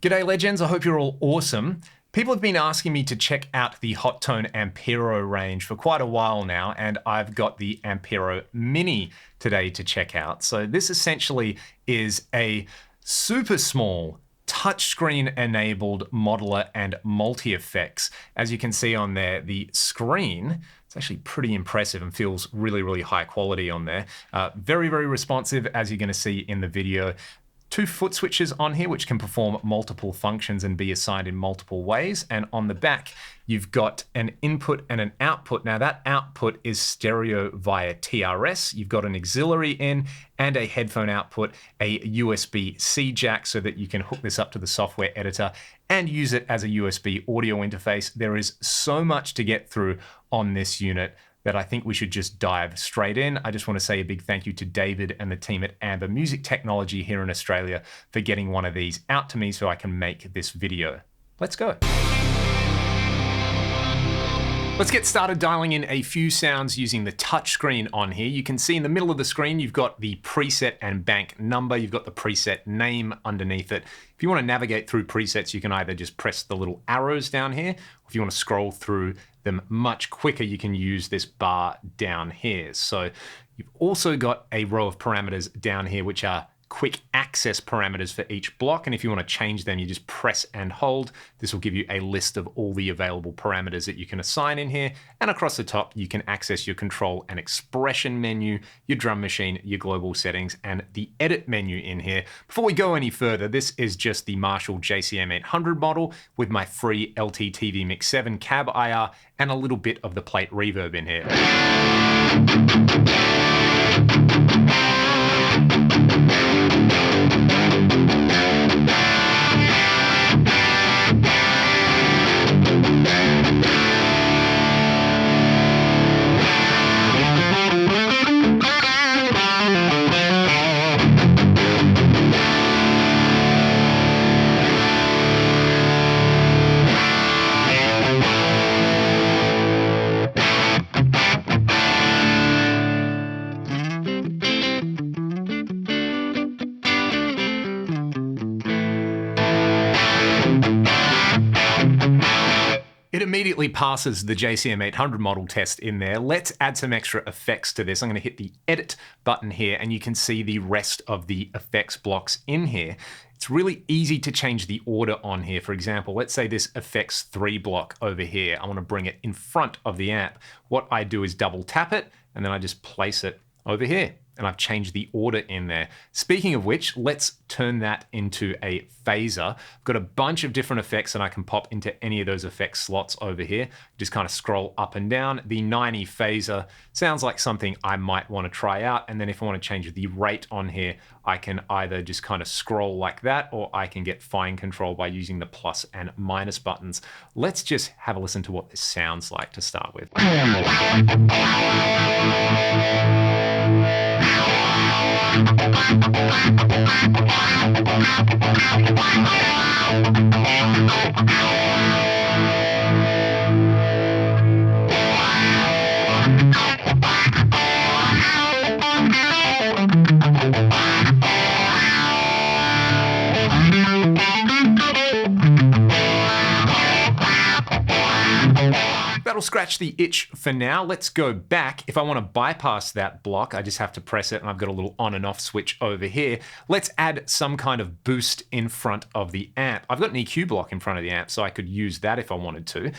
G'day legends, I hope you're all awesome. People have been asking me to check out the Hot Tone Ampero range for quite a while now, and I've got the Ampero Mini today to check out. So this essentially is a super small touchscreen enabled modeler and multi-effects. As you can see on there, the screen, it's actually pretty impressive and feels really, really high quality on there. Very, very responsive, as you're going to see in the video. 2 foot switches on here which can perform multiple functions and be assigned in multiple ways. And on the back, you've got an input and an output. Now that output is stereo via TRS. You've got an auxiliary in and a headphone output, a USB-C jack so that you can hook this up to the software editor and use it as a USB audio interface. There is so much to get through on this unit that I think we should just dive straight in. I just want to say a big thank you to David and the team at Amber Music Technology here in Australia for getting one of these out to me so I can make this video. Let's go. Let's get started dialing in a few sounds using the touchscreen on here. You can see in the middle of the screen, you've got the preset and bank number. You've got the preset name underneath it. If you want to navigate through presets, you can either just press the little arrows down here, or if you want to scroll through them much quicker, you can use this bar down here. So you've also got a row of parameters down here, which are quick access parameters for each block. And if you want to change them, you just press and hold. This will give you a list of all the available parameters that you can assign in here. And across the top, you can access your control and expression menu, your drum machine, your global settings, and the edit menu in here. Before we go any further, this is just the Marshall JCM800 model with my free LT-TV Mix 7 cab IR and a little bit of the plate reverb in here. It immediately passes the JCM800 model test in there. Let's add some extra effects to this. I'm going to hit the edit button here and you can see the rest of the effects blocks in here. It's really easy to change the order on here. For example, let's say this effects 3 block over here. I want to bring it in front of the amp. What I do is double tap it and then I just place it over here. And I've changed the order in there. Speaking of which, let's turn that into a phaser. I've got a bunch of different effects and I can pop into any of those effects slots over here. Just kind of scroll up and down. The 90 phaser sounds like something I might want to try out. And then if I want to change the rate on here, I can either just kind of scroll like that, or I can get fine control by using the plus and minus buttons. Let's just have a listen to what this sounds like to start with. That'll scratch the itch for now. Let's go back. If I want to bypass that block, I just have to press it and I've got a little on and off switch over here. Let's add some kind of boost in front of the amp. I've got an EQ block in front of the amp, so I could use that if I wanted to.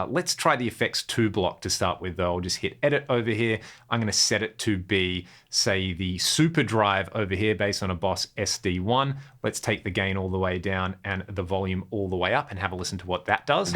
Let's try the effects 2 block to start with though. I'll just hit edit over here. I'm going to set it to be, say, the super drive over here based on a Boss SD1. Let's take the gain all the way down and the volume all the way up and have a listen to what that does.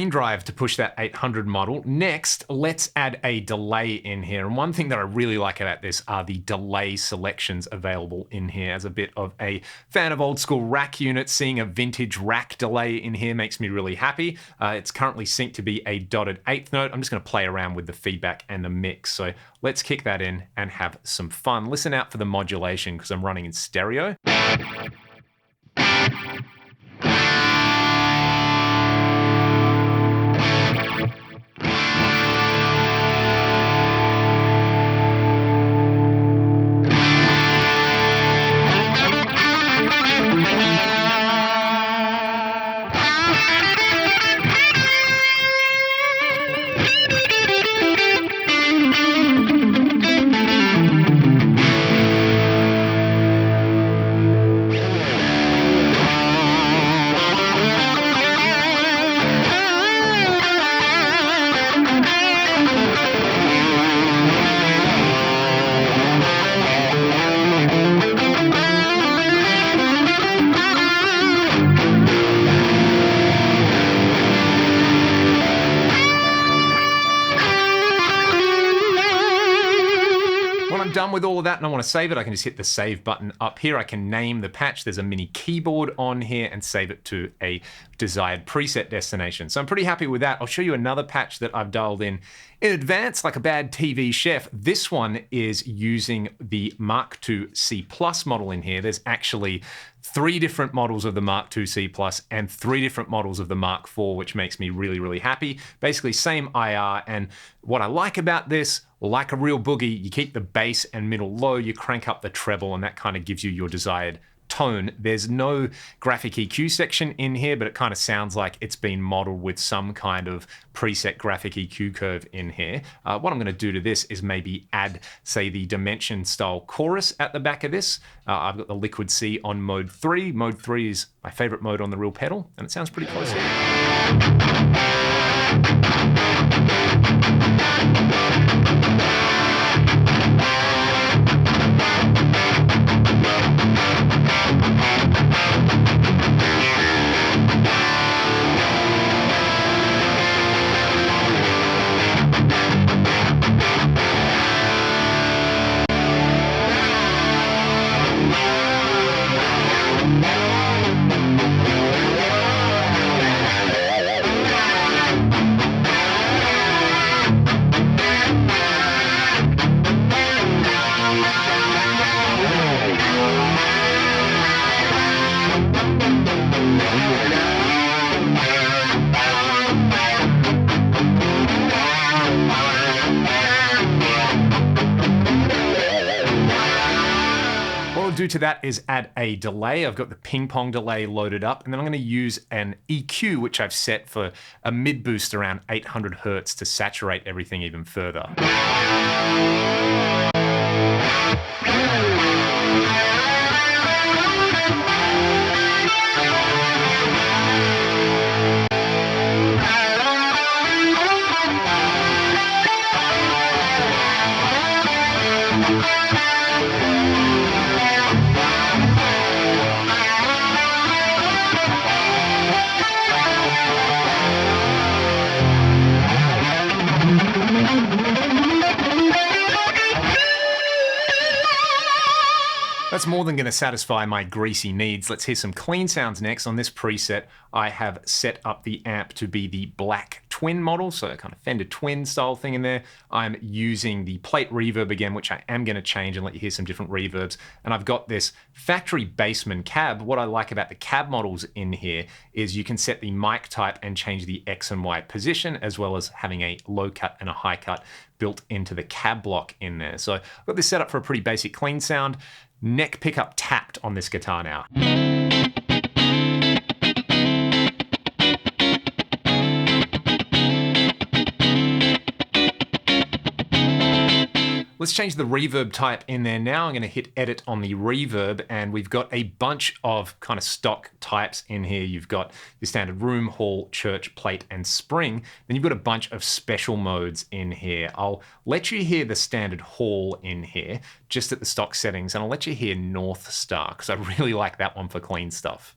main drive to push that 800 model. Next, let's add a delay in here. And one thing that I really like about this are the delay selections available in here. As a bit of a fan of old school rack units, seeing a vintage rack delay in here makes me really happy. It's currently synced to be a dotted eighth note. I'm just going to play around with the feedback and the mix. So let's kick that in and have some fun. Listen out for the modulation because I'm running in stereo. Done with all of that and I want to save it, I can just hit the save button up here. I can name the patch. There's a mini keyboard on here and save it to a desired preset destination. So I'm pretty happy with that. I'll show you another patch that I've dialed in advance, like a bad TV chef. This one is using the Mark II C+ model in here. There's actually 3 different models of the Mark II C+ and 3 different models of the Mark IV, which makes me really, really happy. Basically same IR, and what I like about this, like a real boogie, you keep the bass and middle low, you crank up the treble, and that kind of gives you your desired tone. There's no graphic EQ section in here, but it kind of sounds like it's been modeled with some kind of preset graphic EQ curve in here. What I'm going to do to this is maybe add, say, the dimension style chorus at the back of this. I've got the Liquid C on mode 3. Mode 3 is my favorite mode on the real pedal, and it sounds pretty close here. Do to that is add a delay. I've got the Ping-Pong Delay loaded up, and then I'm going to use an EQ, which I've set for a mid boost around 800 Hertz to saturate everything even further. That's more than going to satisfy my greasy needs. Let's hear some clean sounds next. On this preset, I have set up the amp to be the black twin model, so kind of Fender twin style thing in there. I'm using the plate reverb again, which I am going to change and let you hear some different reverbs. And I've got this factory Bassman cab. What I like about the cab models in here is you can set the mic type and change the X and Y position, as well as having a low cut and a high cut built into the cab block in there. So I've got this set up for a pretty basic clean sound. Neck pickup tapped on this guitar now. Let's change the reverb type in there now. I'm going to hit edit on the reverb, and we've got a bunch of kind of stock types in here. You've got your standard room, hall, church, plate, and spring. Then you've got a bunch of special modes in here. I'll let you hear the standard hall in here, just at the stock settings, and I'll let you hear North Star, because I really like that one for clean stuff.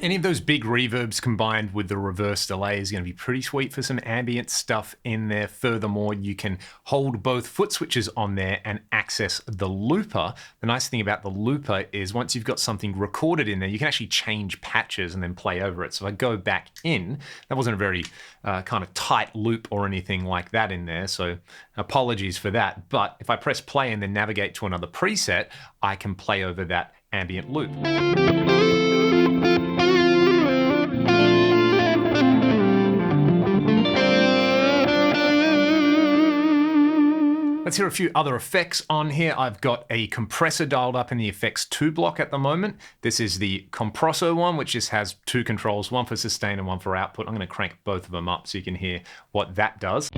Any of those big reverbs combined with the reverse delay is going to be pretty sweet for some ambient stuff in there. Furthermore, you can hold both foot switches on there and access the looper. The nice thing about the looper is once you've got something recorded in there, you can actually change patches and then play over it. So if I go back in, that wasn't a very kind of tight loop or anything like that in there, so apologies for that. But if I press play and then navigate to another preset, I can play over that ambient loop. Let's hear a few other effects on here. I've got a compressor dialed up in the effects 2 block at the moment. This is the Compressor one, which just has 2 controls, one for sustain and one for output. I'm going to crank both of them up so you can hear what that does.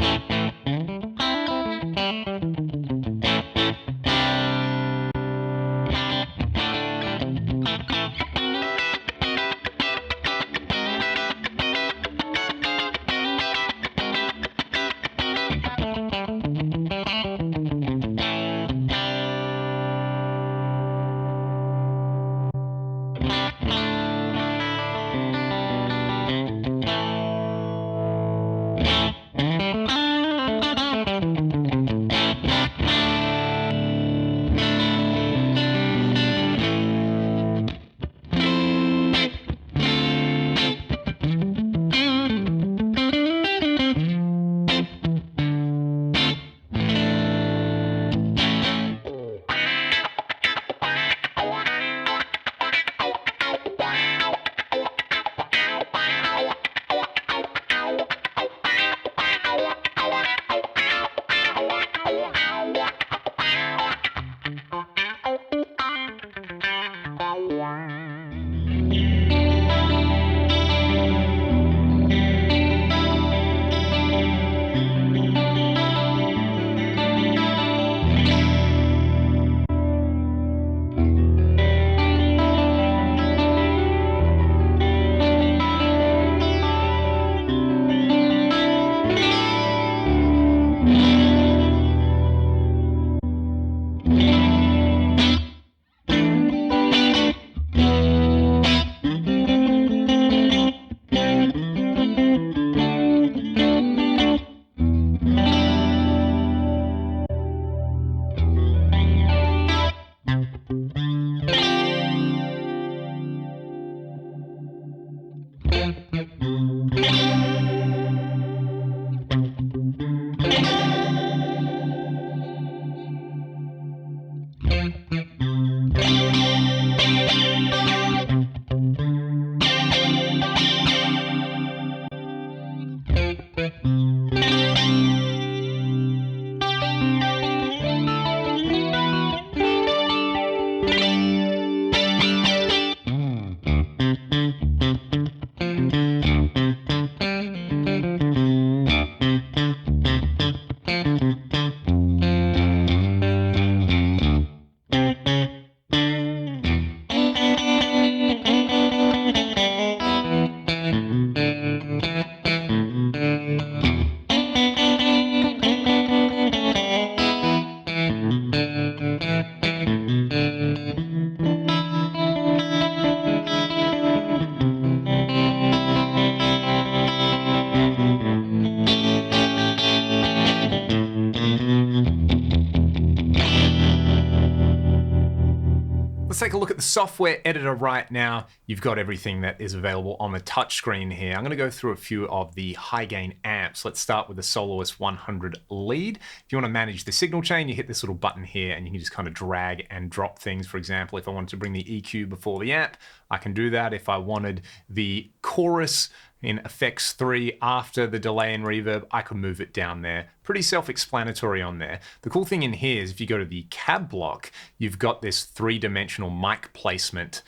Let's take a look at the software editor right now. You've got everything that is available on the touchscreen here. I'm going to go through a few of the high gain amps. Let's start with the Soldano 100 lead. If you want to manage the signal chain, you hit this little button here and you can just kind of drag and drop things. For example, if I wanted to bring the EQ before the amp, I can do that. If I wanted the chorus in effects 3 after the delay and reverb, I could move it down there. Pretty self-explanatory on there. The cool thing in here is if you go to the cab block, you've got this 3-dimensional mic placement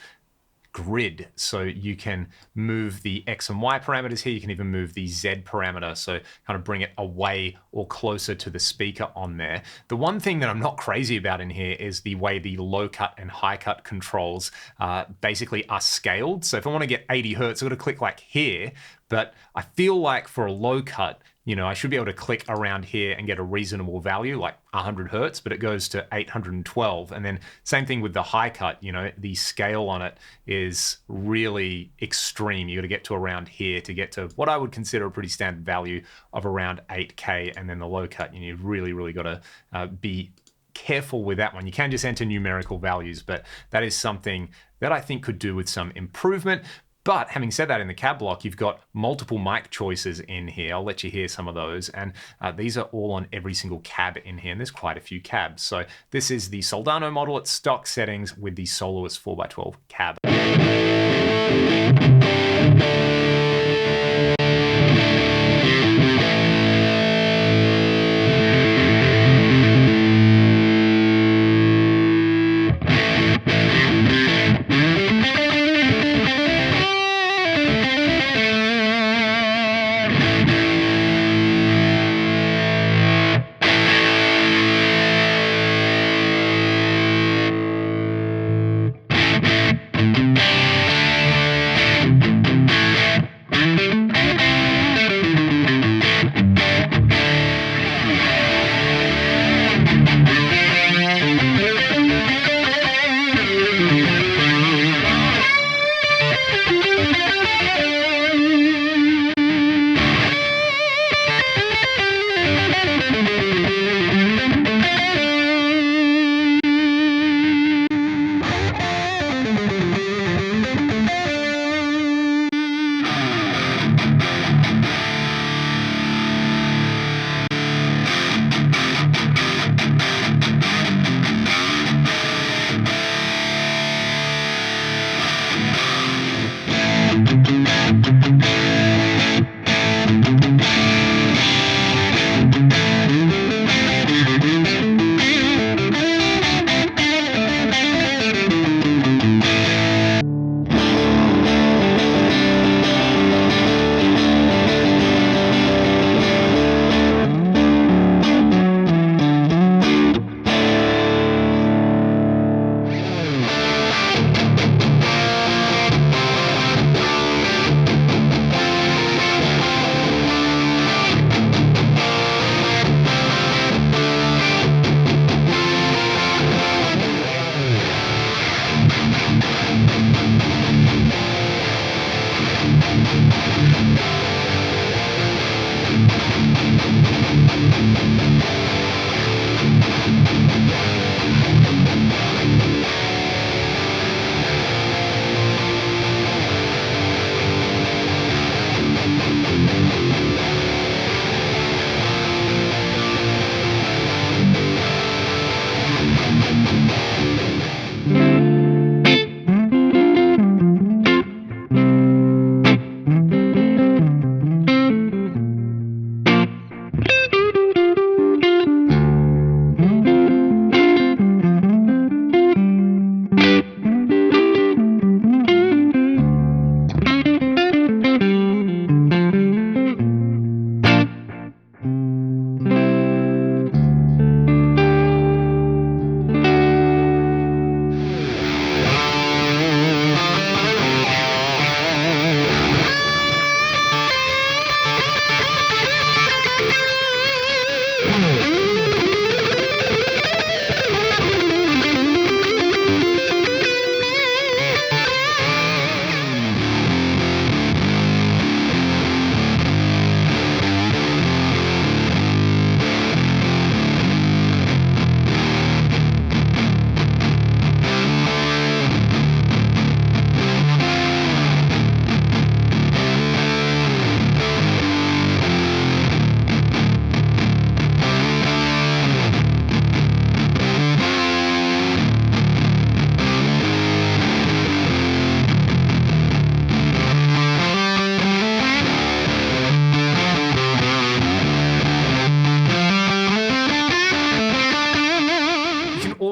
grid. So you can move the X and Y parameters here. You can even move the Z parameter. So kind of bring it away or closer to the speaker on there. The one thing that I'm not crazy about in here is the way the low cut and high cut controls basically are scaled. So if I want to get 80 Hertz, I've got to click like here. But I feel like for a low cut, I should be able to click around here and get a reasonable value like 100 Hertz, but it goes to 812. And then same thing with the high cut, the scale on it is really extreme. You got to get to around here to get to what I would consider a pretty standard value of around 8K. And then the low cut, you've really got to be careful with that one. You can just enter numerical values, but that is something that I think could do with some improvement. But having said that, in the cab block, you've got multiple mic choices in here. I'll let you hear some of those. And these are all on every single cab in here. And there's quite a few cabs. So this is the Soldano model at stock settings with the Soloist 4x12 cab.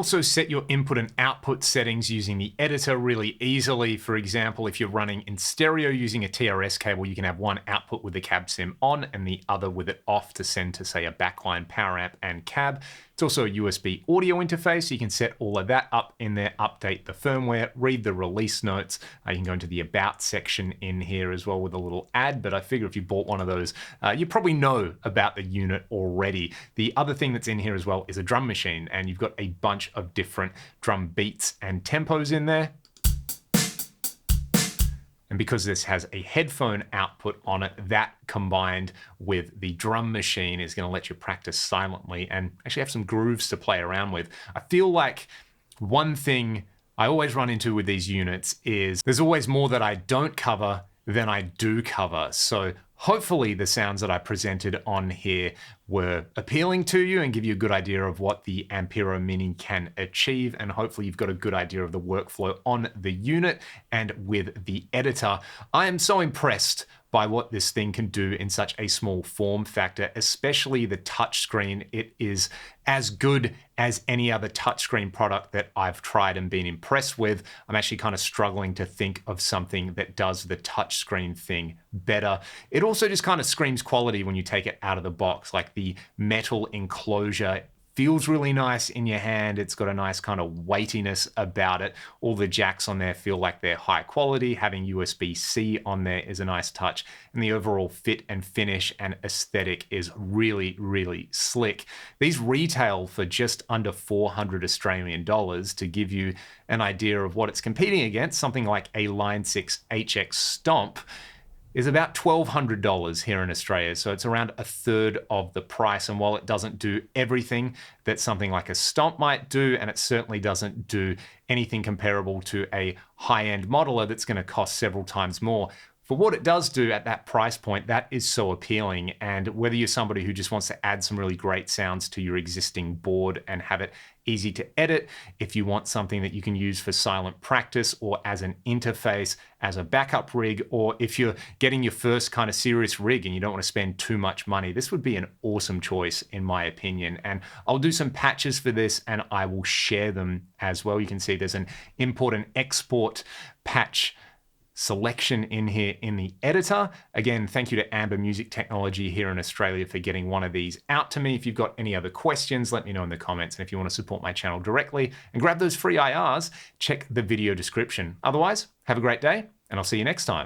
also set your input and output settings using the editor really easily. For example, if you're running in stereo using a TRS cable, you can have one output with the cab sim on and the other with it off to send to, say, a backline power amp and cab. It's also a USB audio interface. You can set all of that up in there, update the firmware, read the release notes. You can go into the About section in here as well with a little ad, but I figure if you bought one of those, you probably know about the unit already. The other thing that's in here as well is a drum machine, and you've got a bunch of different drum beats and tempos in there. And because this has a headphone output on it, that combined with the drum machine is going to let you practice silently and actually have some grooves to play around with. I feel like one thing I always run into with these units is there's always more that I don't cover than I do cover. So hopefully the sounds that I presented on here were appealing to you and give you a good idea of what the Ampero Mini can achieve. And hopefully you've got a good idea of the workflow on the unit and with the editor. I am so impressed by what this thing can do in such a small form factor, especially the touchscreen. It is as good as any other touchscreen product that I've tried and been impressed with. I'm actually kind of struggling to think of something that does the touchscreen thing better. It also just kind of screams quality when you take it out of the box, like the metal enclosure feels really nice in your hand. It's got a nice kind of weightiness about it. All the jacks on there feel like they're high quality. Having USB-C on there is a nice touch. And the overall fit and finish and aesthetic is really, really slick. These retail for just under 400 Australian dollars to give you an idea of what it's competing against. Something like a Line 6 HX Stomp is about $1,200 here in Australia. So it's around a third of the price. And while it doesn't do everything that something like a Stomp might do, and it certainly doesn't do anything comparable to a high-end modeler that's going to cost several times more, for what it does do at that price point, that is so appealing. And whether you're somebody who just wants to add some really great sounds to your existing board and have it easy to edit, if you want something that you can use for silent practice or as an interface, as a backup rig, or if you're getting your first kind of serious rig and you don't want to spend too much money, this would be an awesome choice in my opinion. And I'll do some patches for this and I will share them as well. You can see there's an import and export patch selection in here in the editor. Again, thank you to Amber Music Technology here in Australia for getting one of these out to me. If you've got any other questions, let me know in the comments. And if you want to support my channel directly and grab those free IRs, check the video description. Otherwise, have a great day and I'll see you next time.